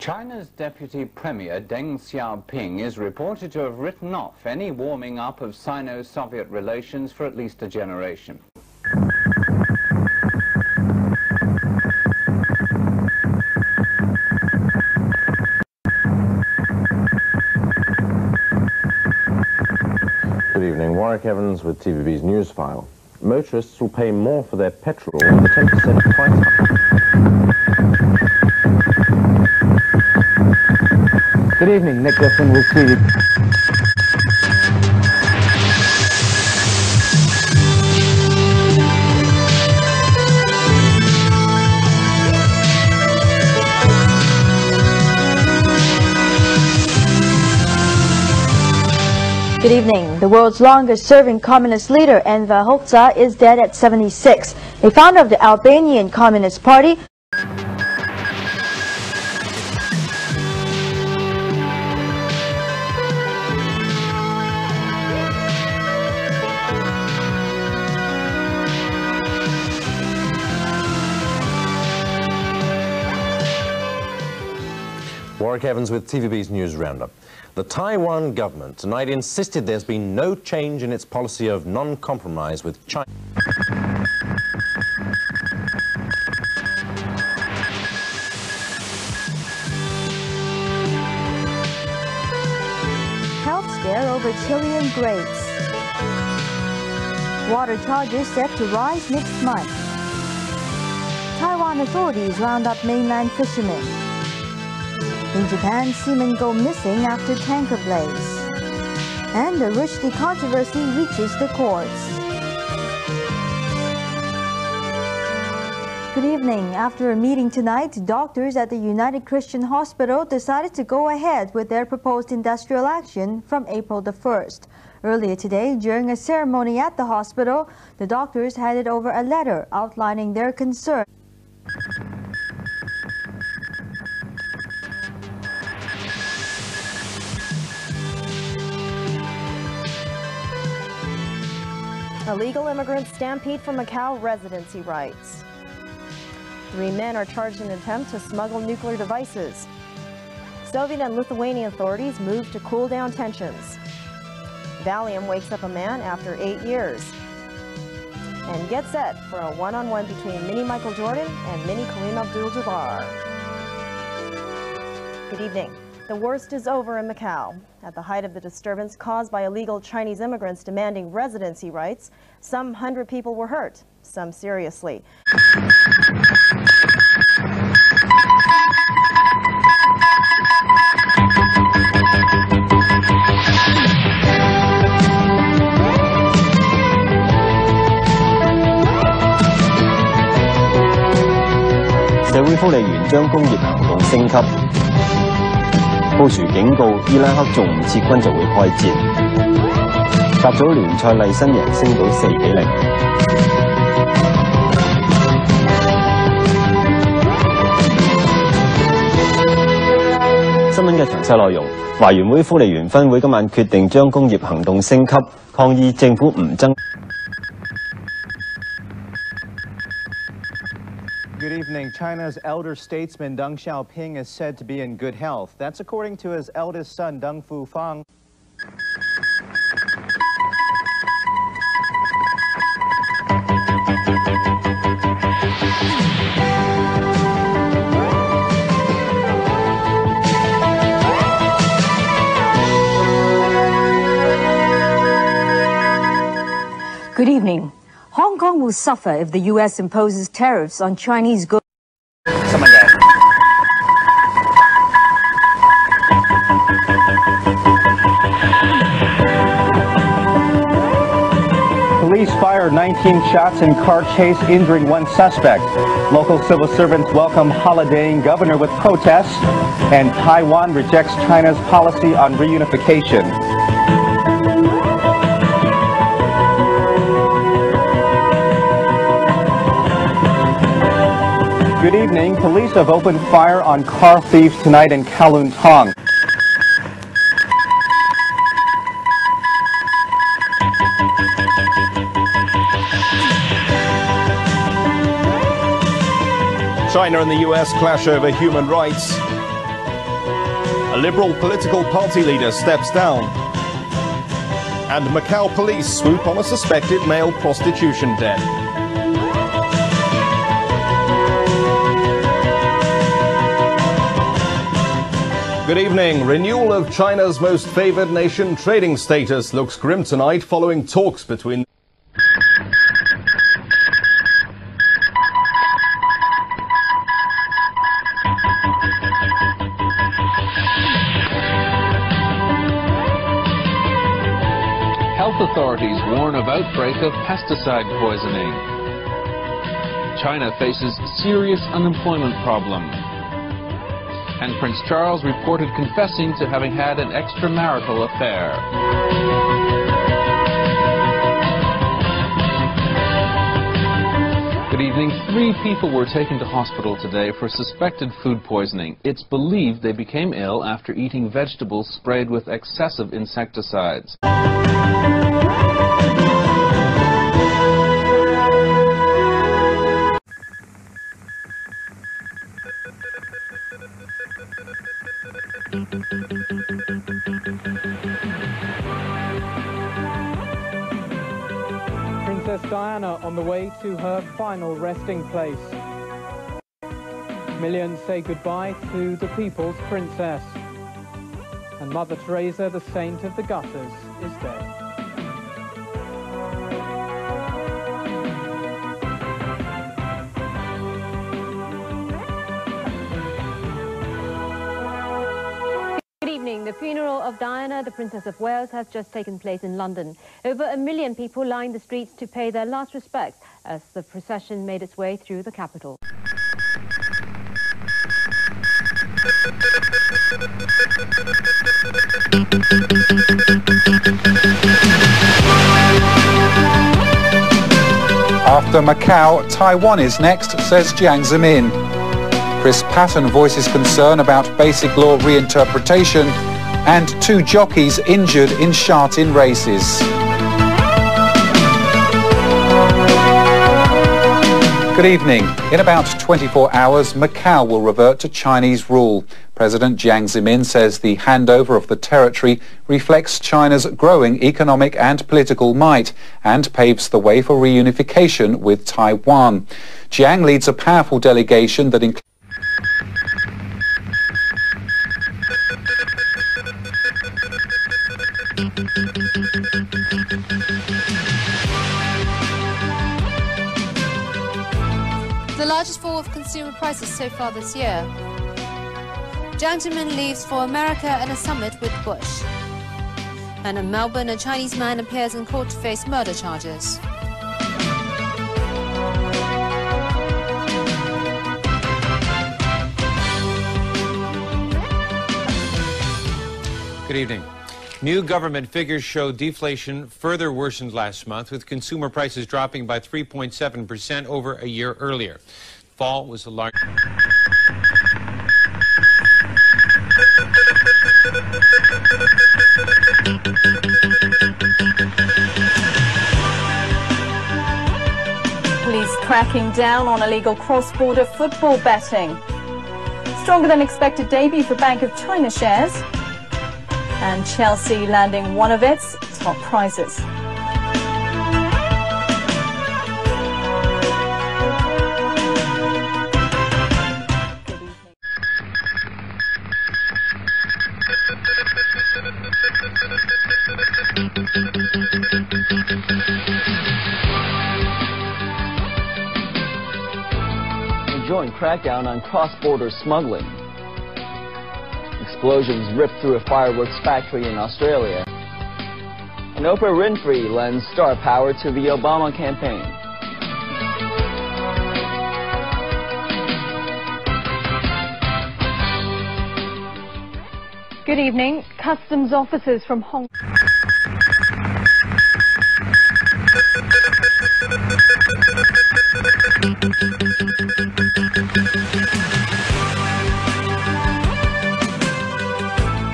China's Deputy Premier Deng Xiaoping is reported to have written off any warming up of Sino-Soviet relations for at least a generation. Good evening, Warwick Evans with TVB's News File. Motorists will pay more for their petrol with a 10% price hike. Good evening, Nick Griffin with TVB. Good evening. The world's longest-serving communist leader, Enver Hoxha, is dead at 76. A founder of the Albanian Communist Party. Warwick Evans with TVB's News Roundup. The Taiwan government tonight insisted there's been no change in its policy of non-compromise with China. Health scare over Chilean grapes. Water charges set to rise next month. Taiwan authorities round up mainland fishermen. In Japan, seamen go missing after tanker blaze. And the Rushdie controversy reaches the courts. Good evening. After a meeting tonight, doctors at the United Christian Hospital decided to go ahead with their proposed industrial action from April the 1st. Earlier today, during a ceremony at the hospital, the doctors handed over a letter outlining their concern. Illegal immigrants stampede from Macau residency rights. 3 men are charged in an attempt to smuggle nuclear devices. Soviet and Lithuanian authorities move to cool down tensions. Valium wakes up a man after 8 years. And get set for a one-on-one between Mini Michael Jordan and Mini Kareem Abdul-Jabbar. Good evening. The worst is over in Macau. At the height of the disturbance caused by illegal Chinese immigrants demanding residency rights, some 100 people were hurt, some seriously.社會福利員將工業行動升級。布殊警告伊拉克仲唔撤軍就會開戰。甲組聯賽麗新人升到4-0。新聞嘅詳細內容，華員會福利員分會今晚決定將工業行動升級，抗議政府唔增。Good evening. China's elder statesman Deng Xiaoping is said to be in good health. That's according to his eldest son, Deng Fufang. Good evening. Hong Kong will suffer if the U.S. imposes tariffs on Chinese goods. Police fired 19 shots in car chase, injuring 1 suspect. Local civil servants welcome holidaying governor with protests, and Taiwan rejects China's policy on reunification. Good evening. Police have opened fire on car thieves tonight in Kowloon Tong. China and the US clash over human rights. A Liberal political party leader steps down. And Macau police swoop on a suspected male prostitution den. Good evening. Renewal of China's most favoured nation trading status looks grim tonight following talks between Health authorities warn of outbreak of pesticide poisoning. China faces serious unemployment problem. And Prince Charles reported confessing to having had an extramarital affair. Good evening. 3 people were taken to hospital today for suspected food poisoning. It's believed they became ill after eating vegetables sprayed with excessive insecticides. Princess Diana on the way to her final resting place. Millions say goodbye to the people's princess. And Mother Teresa, the saint of the gutters, is dead. The funeral of Diana, the Princess of Wales, has just taken place in London. Over 1 million people lined the streets to pay their last respects as the procession made its way through the capital. After Macau, Taiwan is next, says Jiang Zemin. Chris Patton voices concern about basic law reinterpretation, and 2 jockeys injured in Sha-Tin races. Good evening. In about 24 hours, Macau will revert to Chinese rule. President Jiang Zemin says the handover of the territory reflects China's growing economic and political might and paves the way for reunification with Taiwan. Jiang leads a powerful delegation that includes the largest fall of consumer prices so far this year. Jiang Zemin leaves for America and a summit with Bush. And in Melbourne, a Chinese man appears in court to face murder charges. Good evening. New government figures show deflation further worsened last month, with consumer prices dropping by 3.7% over a year earlier. Fall was the largest. Police cracking down on illegal cross-border football betting. Stronger than expected debut for Bank of China shares. And Chelsea landing one of its top prizes. Joint crackdown on cross-border smuggling. Explosions ripped through a fireworks factory in Australia. And Oprah Winfrey lends star power to the Obama campaign. Good evening. Customs officers from Hong Kong.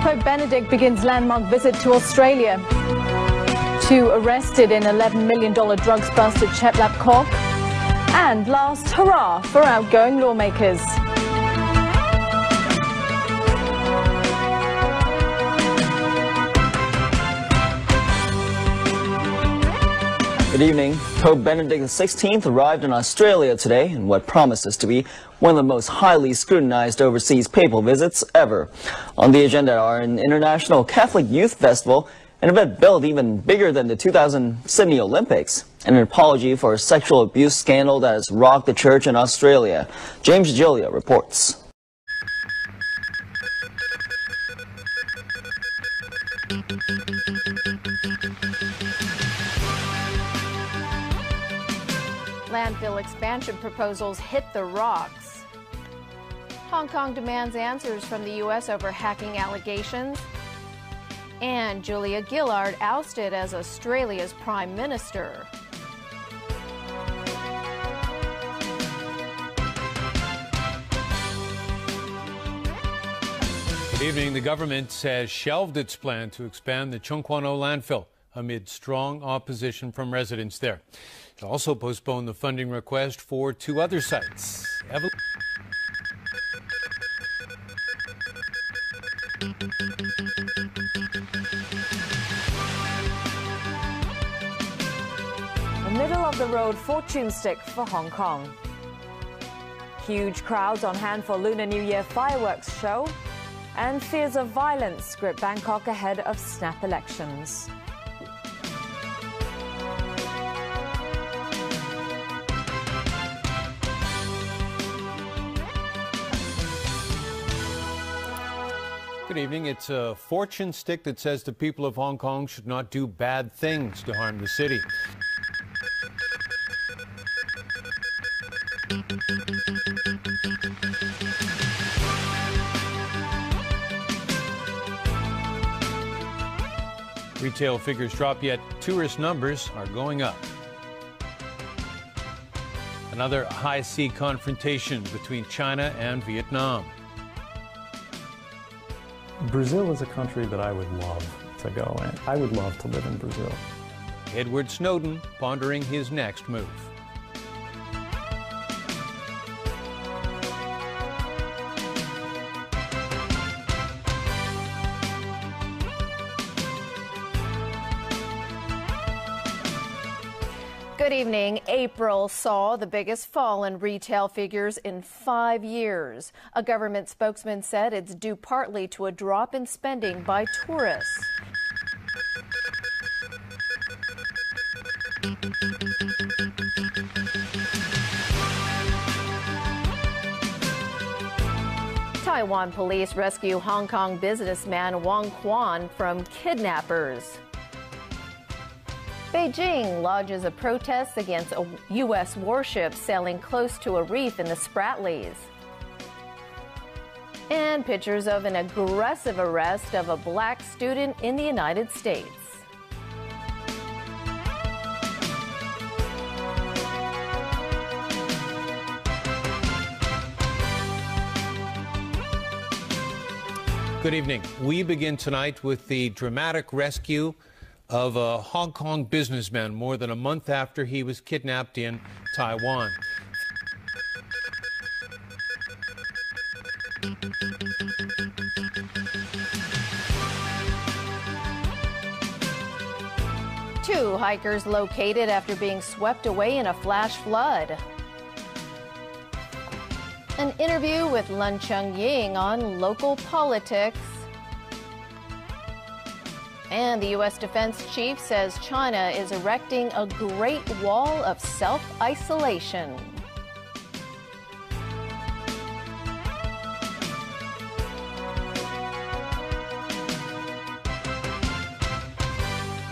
Pope Benedict begins landmark visit to Australia. 2 arrested in $11 million drugs bust at Chet Lap Kok. And last hurrah for outgoing lawmakers. Good evening. Pope Benedict XVI arrived in Australia today in what promises to be one of the most highly scrutinized overseas papal visits ever. On the agenda are an International Catholic Youth Festival, an event billed even bigger than the 2000 Sydney Olympics, and an apology for a sexual abuse scandal that has rocked the church in Australia. James Julia reports. Landfill expansion proposals hit the rocks. Hong Kong demands answers from the U.S. over hacking allegations. And Julia Gillard ousted as Australia's Prime Minister. Good evening. The government has shelved its plan to expand the Chung Kwan O landfill amid strong opposition from residents there. It also postponed the funding request for 2 other sites. A middle-of-the-road fortune stick for Hong Kong. Huge crowds on hand for Lunar New Year fireworks show, and fears of violence grip Bangkok ahead of snap elections. Good evening. It's a fortune stick that says the people of Hong Kong should not do bad things to harm the city. Retail figures drop, yet tourist numbers are going up. Another high-sea confrontation between China and Vietnam. Brazil is a country that I would love to go in. I would love to live in Brazil. Edward Snowden pondering his next move. Good evening. April saw the biggest fall in retail figures in 5 years. A government spokesman said it's due partly to a drop in spending by tourists. Taiwan police rescue Hong Kong businessman Wang Quan from kidnappers. Beijing lodges a protest against a U.S. warship sailing close to a reef in the Spratlys. And pictures of an aggressive arrest of a black student in the United States. Good evening. We begin tonight with the dramatic rescue of a Hong Kong businessman more than a month after he was kidnapped in Taiwan. Two hikers located after being swept away in a flash flood. An interview with Lun Chung-ying on local politics. And the U.S. Defense Chief says China is erecting a Great Wall of self-isolation.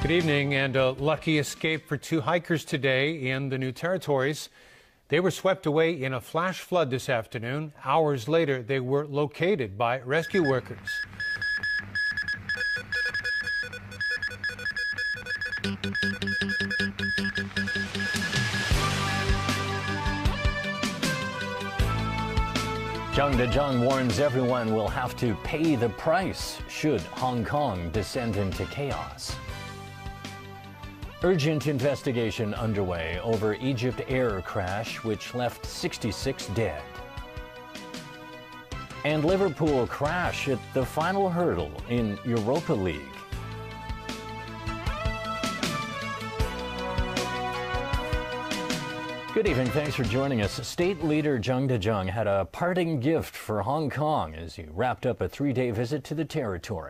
Good evening, and a lucky escape for 2 hikers today in the New Territories. They were swept away in a flash flood this afternoon. Hours later, they were located by rescue workers. Zhang Dezhang warns everyone will have to pay the price should Hong Kong descend into chaos. Urgent investigation underway over Egypt Air crash which left 66 dead. And Liverpool crash at the final hurdle in Europa League. Good evening. Thanks for joining us. State Leader Zhang Dezheng had a parting gift for Hong Kong as he wrapped up a 3-day visit to the territory.